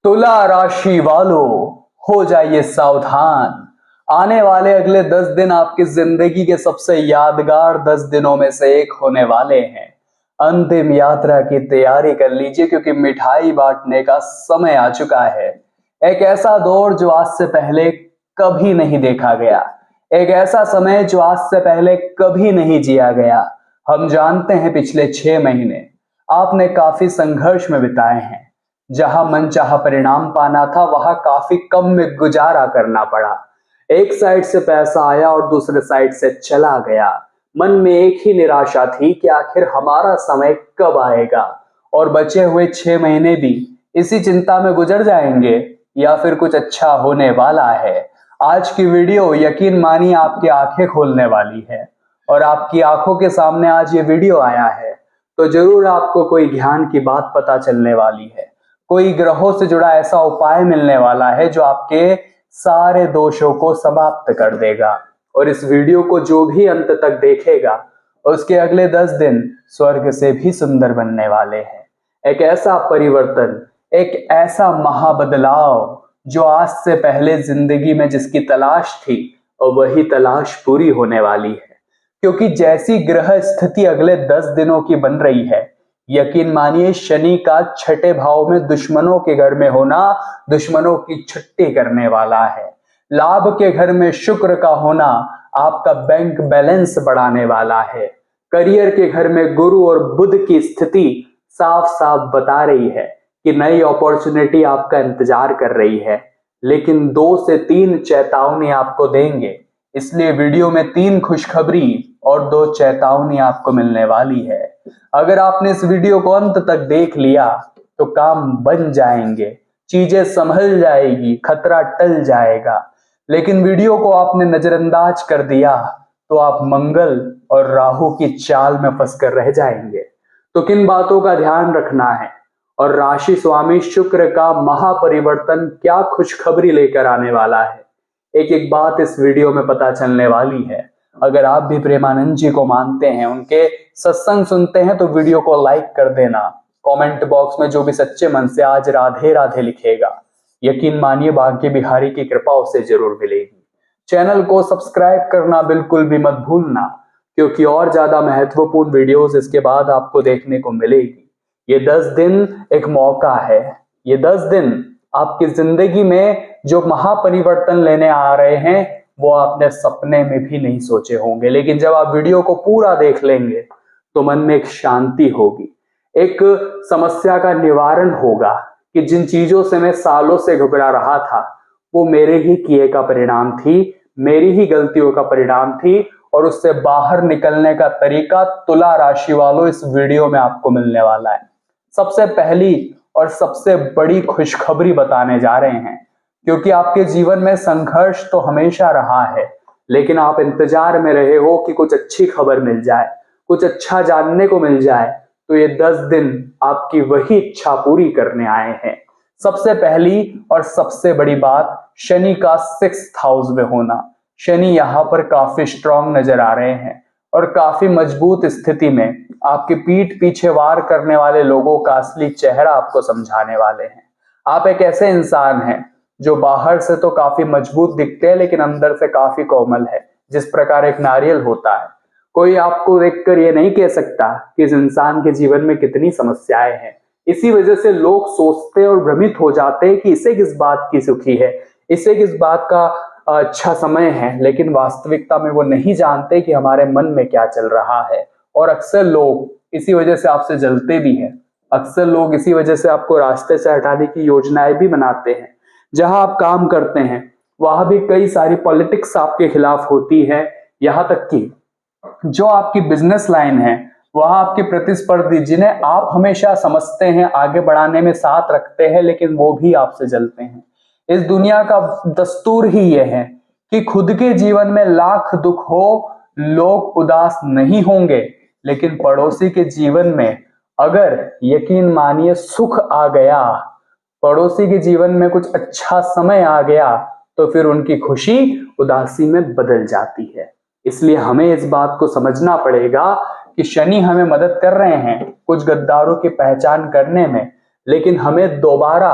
तुला राशि वालों, हो जाइए सावधान। आने वाले अगले 10 दिन आपकी जिंदगी के सबसे यादगार 10 दिनों में से एक होने वाले हैं। अंतिम यात्रा की तैयारी कर लीजिए, क्योंकि मिठाई बांटने का समय आ चुका है। एक ऐसा दौर जो आज से पहले कभी नहीं देखा गया, एक ऐसा समय जो आज से पहले कभी नहीं जिया गया। हम जानते हैं पिछले 6 महीने आपने काफी संघर्ष में बिताए हैं। जहां मनचाहा परिणाम पाना था, वहां काफी कम में गुजारा करना पड़ा। एक साइड से पैसा आया और दूसरे साइड से चला गया। मन में एक ही निराशा थी कि आखिर हमारा समय कब आएगा, और बचे हुए 6 महीने भी इसी चिंता में गुजर जाएंगे या फिर कुछ अच्छा होने वाला है। आज की वीडियो यकीन मानिए आपकी आंखें खोलने वाली है, और आपकी आंखों के सामने आज ये वीडियो आया है तो जरूर आपको कोई ज्ञान की बात पता चलने वाली है। कोई ग्रहों से जुड़ा ऐसा उपाय मिलने वाला है जो आपके सारे दोषों को समाप्त कर देगा। और इस वीडियो को जो भी अंत तक देखेगा, उसके अगले 10 दिन स्वर्ग से भी सुंदर बनने वाले हैं। एक ऐसा परिवर्तन, एक ऐसा महाबदलाव जो आज से पहले जिंदगी में जिसकी तलाश थी, और वही तलाश पूरी होने वाली है। क्योंकि जैसी ग्रह स्थिति अगले 10 दिनों की बन रही है, यकीन मानिए शनि का छठे भाव में दुश्मनों के घर में होना दुश्मनों की छुट्टी करने वाला है। लाभ के घर में शुक्र का होना आपका बैंक बैलेंस बढ़ाने वाला है। करियर के घर में गुरु और बुध की स्थिति साफ साफ बता रही है कि नई अपॉर्चुनिटी आपका इंतजार कर रही है। लेकिन 2 से 3 चेतावनी आपको देंगे, इसलिए वीडियो में 3 खुशखबरी और 2 चेतावनी आपको मिलने वाली है। अगर आपने इस वीडियो को अंत तक देख लिया तो काम बन जाएंगे, चीजें संभल जाएगी, खतरा टल जाएगा। लेकिन वीडियो को आपने नजरअंदाज कर दिया तो आप मंगल और राहु की चाल में फंसकर रह जाएंगे। तो किन बातों का ध्यान रखना है, और राशि स्वामी शुक्र का महापरिवर्तन क्या खुशखबरी लेकर आने वाला है, एक एक बात इस वीडियो में पता चलने वाली है। अगर आप भी प्रेमानंद जी को मानते हैं, उनके सत्संग सुनते हैं, तो वीडियो को लाइक कर देना। कमेंट बॉक्स में जो भी सच्चे मन से आज राधे राधे लिखेगा, यकीन मानिए बांके बिहारी की कृपा उसे जरूर मिलेगी। चैनल को सब्सक्राइब करना बिल्कुल भी मत भूलना, क्योंकि और ज्यादा महत्वपूर्ण वीडियोस इसके बाद आपको देखने को मिलेगी। ये 10 दिन एक मौका है। ये 10 दिन आपकी जिंदगी में जो महापरिवर्तन लेने आ रहे हैं, वो आपने सपने में भी नहीं सोचे होंगे। लेकिन जब आप वीडियो को पूरा देख लेंगे तो मन में एक शांति होगी, एक समस्या का निवारण होगा कि जिन चीजों से मैं सालों से घबरा रहा था, वो मेरे ही किए का परिणाम थी, मेरी ही गलतियों का परिणाम थी, और उससे बाहर निकलने का तरीका तुला राशि वालों इस वीडियो में आपको मिलने वाला है। सबसे पहली और सबसे बड़ी खुशखबरी बताने जा रहे हैं, क्योंकि आपके जीवन में संघर्ष तो हमेशा रहा है, लेकिन आप इंतजार में रहे हो कि कुछ अच्छी खबर मिल जाए, कुछ अच्छा जानने को मिल जाए। तो ये 10 दिन आपकी वही इच्छा पूरी करने आए हैं। सबसे पहली और सबसे बड़ी बात, शनि का 6th हाउस में होना। शनि यहाँ पर काफी स्ट्रांग नजर आ रहे हैं, और काफी मजबूत स्थिति में आपकी पीठ पीछे वार करने वाले लोगों का असली चेहरा आपको समझाने वाले हैं। आप एक ऐसे इंसान हैं जो बाहर से तो काफी मजबूत दिखते हैं, लेकिन अंदर से काफी कोमल है। जिस प्रकार एक नारियल होता है, कोई आपको देखकर ये नहीं कह सकता कि इस इंसान के जीवन में कितनी समस्याएं हैं। इसी वजह से लोग सोचते और भ्रमित हो जाते हैं कि इसे किस बात की सुखी है, इसे किस बात का अच्छा समय है। लेकिन वास्तविकता में वो नहीं जानते कि हमारे मन में क्या चल रहा है। और अक्सर लोग इसी वजह से आपसे जलते भी हैं। अक्सर लोग इसी वजह से आपको रास्ते से हटाने की योजनाएं भी बनाते हैं। जहां आप काम करते हैं, वहां भी कई सारी पॉलिटिक्स आपके खिलाफ होती है। यहाँ तक कि जो आपकी बिजनेस लाइन है, वहां आपके प्रतिस्पर्धी, जिन्हें आप हमेशा समझते हैं, आगे बढ़ाने में साथ रखते हैं, लेकिन वो भी आपसे जलते हैं। इस दुनिया का दस्तूर ही यह है कि खुद के जीवन में लाख दुख हो, लोग उदास नहीं होंगे, लेकिन पड़ोसी के जीवन में अगर यकीन मानिए सुख आ गया, पड़ोसी के जीवन में कुछ अच्छा समय आ गया, तो फिर उनकी खुशी उदासी में बदल जाती है। इसलिए हमें इस बात को समझना पड़ेगा कि शनि हमें मदद कर रहे हैं कुछ गद्दारों की पहचान करने में, लेकिन हमें दोबारा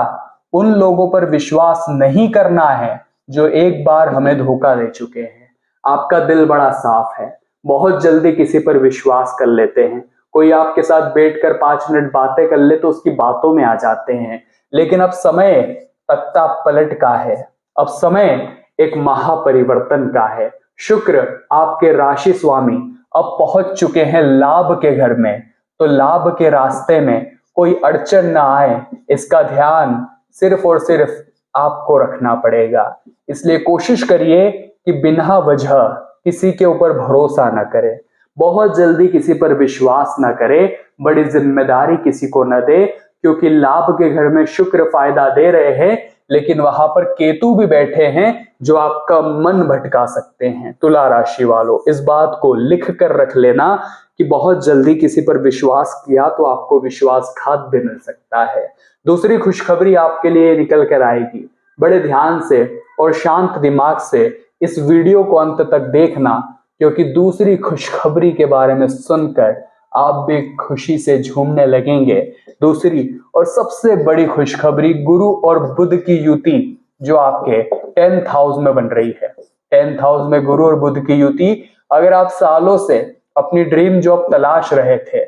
उन लोगों पर विश्वास नहीं करना है जो एक बार हमें धोखा दे चुके हैं। आपका दिल बड़ा साफ है, बहुत जल्दी किसी पर विश्वास कर लेते हैं। कोई आपके साथ बैठकर 5 मिनट बातें कर ले तो उसकी बातों में आ जाते हैं। लेकिन अब समय तख्ता पलट का है, अब समय एक महापरिवर्तन का है। शुक्र आपके राशि स्वामी अब पहुंच चुके हैं लाभ के घर में, तो लाभ के रास्ते में कोई अड़चन ना आए, इसका ध्यान सिर्फ और सिर्फ आपको रखना पड़ेगा। इसलिए कोशिश करिए कि बिना वजह किसी के ऊपर भरोसा न करें, बहुत जल्दी किसी पर विश्वास न करें, बड़ी जिम्मेदारी किसी को न दे, क्योंकि लाभ के घर में शुक्र फायदा दे रहे हैं, लेकिन वहां पर केतु भी बैठे हैं जो आपका मन भटका सकते हैं। तुला राशि वालों, इस बात को लिख कर रख लेना कि बहुत जल्दी किसी पर विश्वास किया तो आपको विश्वासघात भी मिल सकता है। दूसरी खुशखबरी आपके लिए निकल कर आएगी। बड़े ध्यान से और शांत दिमाग से इस वीडियो को अंत तक देखना, क्योंकि दूसरी खुशखबरी के बारे में सुनकर आप भी खुशी से झूमने लगेंगे। दूसरी और सबसे बड़ी खुशखबरी गुरु और बुध की युति जो आपके 10th हाउस में बन रही है। 10th हाउस में गुरु और बुध की युति, अगर आप सालों से अपनी ड्रीम जॉब तलाश रहे थे,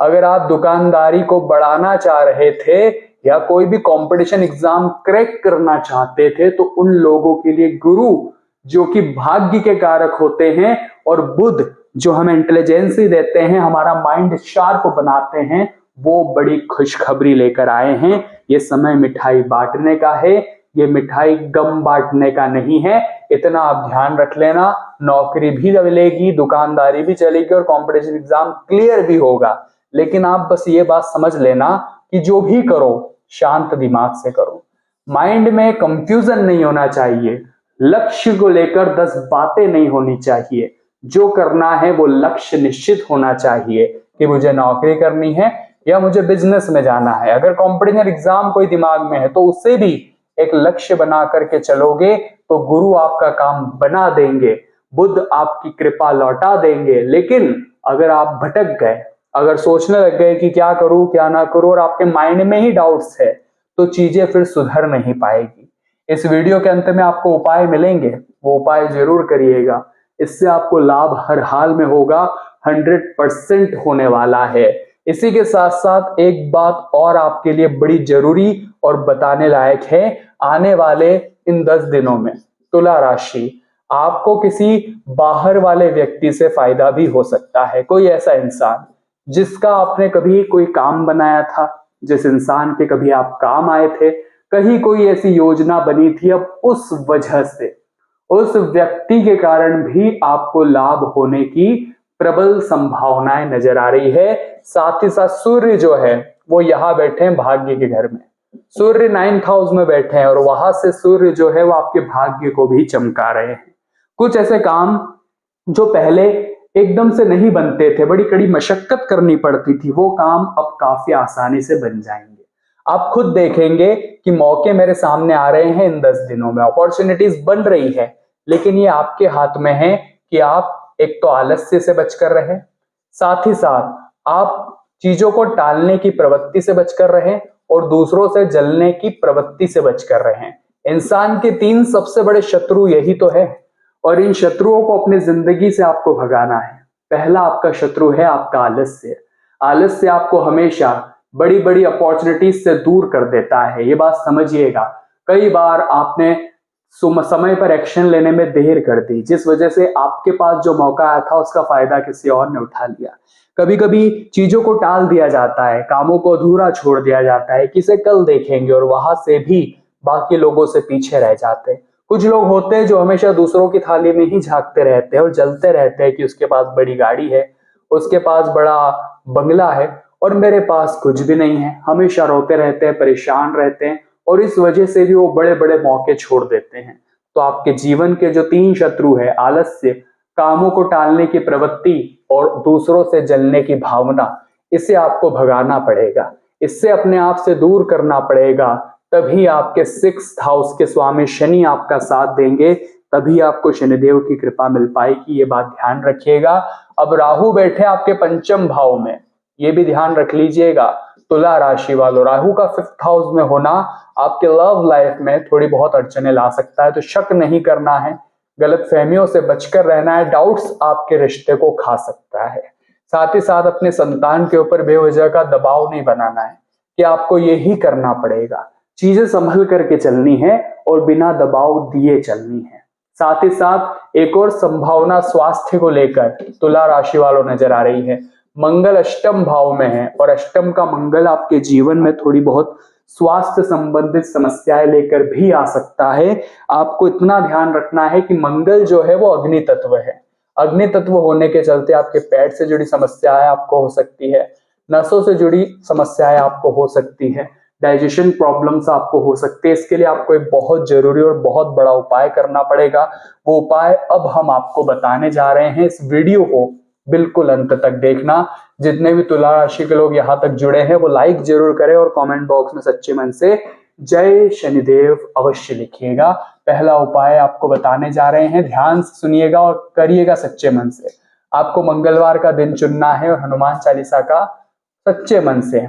अगर आप दुकानदारी को बढ़ाना चाह रहे थे या कोई भी कंपटीशन एग्जाम क्रैक करना चाहते थे, तो उन लोगों के लिए गुरु जो कि भाग्य के कारक होते हैं और बुध जो हमें इंटेलिजेंसी देते हैं, हमारा माइंड शार्प बनाते हैं, वो बड़ी खुशखबरी लेकर आए हैं। ये समय मिठाई बांटने का है, ये मिठाई गम बांटने का नहीं है। इतना आप ध्यान रख लेना, नौकरी भी मिलेगी, दुकानदारी भी चलेगी और कंपटीशन एग्जाम क्लियर भी होगा। लेकिन आप बस ये बात समझ लेना कि जो भी करो शांत दिमाग से करो, माइंड में कंफ्यूजन नहीं होना चाहिए, लक्ष्य को लेकर 10 बातें नहीं होनी चाहिए। जो करना है वो लक्ष्य निश्चित होना चाहिए कि मुझे नौकरी करनी है या मुझे बिजनेस में जाना है। अगर कॉम्पिटिशन एग्जाम कोई दिमाग में है तो उससे भी एक लक्ष्य बना करके चलोगे तो गुरु आपका काम बना देंगे, बुध आपकी कृपा लौटा देंगे। लेकिन अगर आप भटक गए, अगर सोचने लग गए कि क्या करूं क्या ना करूं और आपके माइंड में ही डाउट्स है, तो चीजें फिर सुधर नहीं पाएगी। इस वीडियो के अंत में आपको उपाय मिलेंगे, वो उपाय जरूर करिएगा, इससे आपको लाभ हर हाल में होगा, 100% होने वाला है। इसी के साथ साथ एक बात और आपके लिए बड़ी जरूरी और बताने लायक है, आने वाले इन 10 दिनों में तुला राशि आपको किसी बाहर वाले व्यक्ति से फायदा भी हो सकता है। कोई ऐसा इंसान जिसका आपने कभी कोई काम बनाया था, जिस इंसान के कभी आप काम आए थे, कहीं कोई ऐसी योजना बनी थी, अब उस वजह से उस व्यक्ति के कारण भी आपको लाभ होने की प्रबल संभावनाएं नजर आ रही है। साथ ही साथ सूर्य जो है वो यहां बैठे हैं भाग्य के घर में, सूर्य 9th हाउस में बैठे हैं और वहां से सूर्य जो है वो आपके भाग्य को भी चमका रहे हैं। कुछ ऐसे काम जो पहले एकदम से नहीं बनते थे, बड़ी कड़ी मशक्कत करनी पड़ती थी, वो काम अब काफी आसानी से बन जाएंगे। आप खुद देखेंगे कि मौके मेरे सामने आ रहे हैं इन 10 दिनों में, अपॉर्चुनिटीज बन रही है, लेकिन ये आपके हाथ में है कि आप एक तो आलस्य से बचकर रहें, साथ ही साथ आप चीजों को टालने की प्रवृत्ति से बचकर रहें और दूसरों से जलने की प्रवृत्ति से बचकर रहें। इंसान के 3 सबसे बड़े शत्रु यही तो है और इन शत्रुओं को अपनी जिंदगी से आपको भगाना है। पहला आपका शत्रु है आपका आलस्य। आलस्य आपको हमेशा बड़ी बड़ी अपॉर्चुनिटीज से दूर कर देता है, ये बात समझिएगा। कई बार आपने समय पर एक्शन लेने में देर कर दी, जिस वजह से आपके पास जो मौका आया था उसका फायदा किसी और ने उठा लिया। कभी कभी चीजों को टाल दिया जाता है, कामों को अधूरा छोड़ दिया जाता है, किसे कल देखेंगे, और वहां से भी बाकी लोगों से पीछे रह जाते हैं। कुछ लोग होते हैं जो हमेशा दूसरों की थाली में ही झांकते रहते हैं और जलते रहते हैं कि उसके पास बड़ी गाड़ी है, उसके पास बड़ा बंगला है और मेरे पास कुछ भी नहीं है। हमेशा रोते रहते हैं, परेशान रहते हैं और इस वजह से भी वो बड़े बड़े मौके छोड़ देते हैं। तो आपके जीवन के जो 3 शत्रु है, आलस्य, कामों को टालने की प्रवृत्ति और दूसरों से जलने की भावना, इसे आपको भगाना पड़ेगा, इससे अपने आप से दूर करना पड़ेगा। तभी आपके 6th हाउस के स्वामी शनि आपका साथ देंगे, तभी आपको शनिदेव की कृपा मिल पाएगी, ये बात ध्यान रखिएगा। अब राहु बैठे आपके 5म भाव में, ये भी ध्यान रख लीजिएगा। तुला राशि वालों, राहु का 5th हाउस में होना आपके लव लाइफ में थोड़ी बहुत अड़चने ला सकता है, तो शक नहीं करना है, गलत फहमियों से बचकर रहना है। डाउट्स आपके रिश्ते को खा सकता है। साथ ही साथ अपने संतान के ऊपर बेवजह का दबाव नहीं बनाना है कि आपको यही करना पड़ेगा। चीजें संभल करके चलनी है और बिना दबाव दिए चलनी है। साथ ही साथ एक और संभावना स्वास्थ्य को लेकर तुला राशि वालों नजर आ रही है। मंगल अष्टम भाव में है और अष्टम का मंगल आपके जीवन में थोड़ी बहुत स्वास्थ्य संबंधित समस्याएं लेकर भी आ सकता है। आपको इतना ध्यान रखना है कि मंगल जो है वो अग्नि तत्व है। अग्नि तत्व होने के चलते आपके पेट से जुड़ी समस्याएं आपको हो सकती है, नसों से जुड़ी समस्याएं आपको हो सकती है, डाइजेशन प्रॉब्लम्स आपको हो सकते हैं। इसके लिए आपको एक बहुत जरूरी और बहुत बड़ा उपाय करना पड़ेगा। वो उपाय अब हम आपको बताने जा रहे हैं। इस वीडियो को बिल्कुल अंत तक देखना। जितने भी तुला राशि के लोग यहाँ तक जुड़े हैं वो लाइक जरूर करें और कमेंट बॉक्स में सच्चे मन से जय शनिदेव अवश्य लिखिएगा। पहला उपाय आपको बताने जा रहे हैं, ध्यान से सुनिएगा और करिएगा सच्चे मन से। आपको मंगलवार का दिन चुनना है और हनुमान चालीसा का सच्चे मन से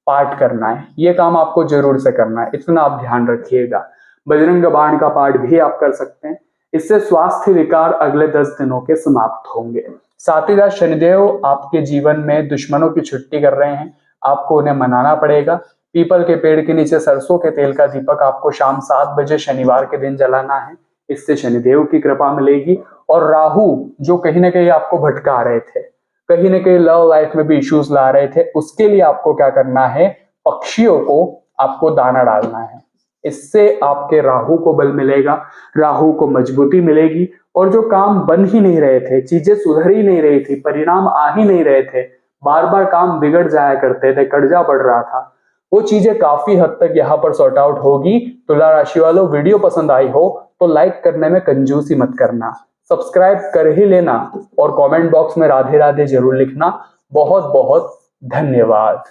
पाठ करना है। ये काम आपको जरूर से करना है, इतना आप ध्यान रखिएगा। बजरंग बाण का पाठ भी आप कर सकते हैं। इससे स्वास्थ्य विकार अगले 10 दिनों के समाप्त होंगे। साथ ही साथ शनिदेव आपके जीवन में दुश्मनों की छुट्टी कर रहे हैं, आपको उन्हें मनाना पड़ेगा। पीपल के पेड़ के नीचे सरसों के तेल का दीपक आपको शाम 7 बजे शनिवार के दिन जलाना है। इससे शनिदेव की कृपा मिलेगी। और राहु जो कहीं ना कहीं आपको भटका रहे थे, कहीं ना कहीं लव लाइफ में भी इश्यूज ला रहे थे, उसके लिए आपको क्या करना है, पक्षियों को आपको दाना डालना है। इससे आपके राहु को बल मिलेगा, राहु को मजबूती मिलेगी और जो काम बन ही नहीं रहे थे, चीजें सुधर ही नहीं रही थी, परिणाम आ ही नहीं रहे थे, बार बार काम बिगड़ जाया करते थे, कर्जा बढ़ रहा था, वो चीजें काफी हद तक यहाँ पर सॉर्ट आउट होगी। तुला राशि वालों, वीडियो पसंद आई हो तो लाइक करने में कंजूसी मत करना, सब्सक्राइब कर ही लेना और कमेंट बॉक्स में राधे राधे जरूर लिखना। बहुत बहुत धन्यवाद।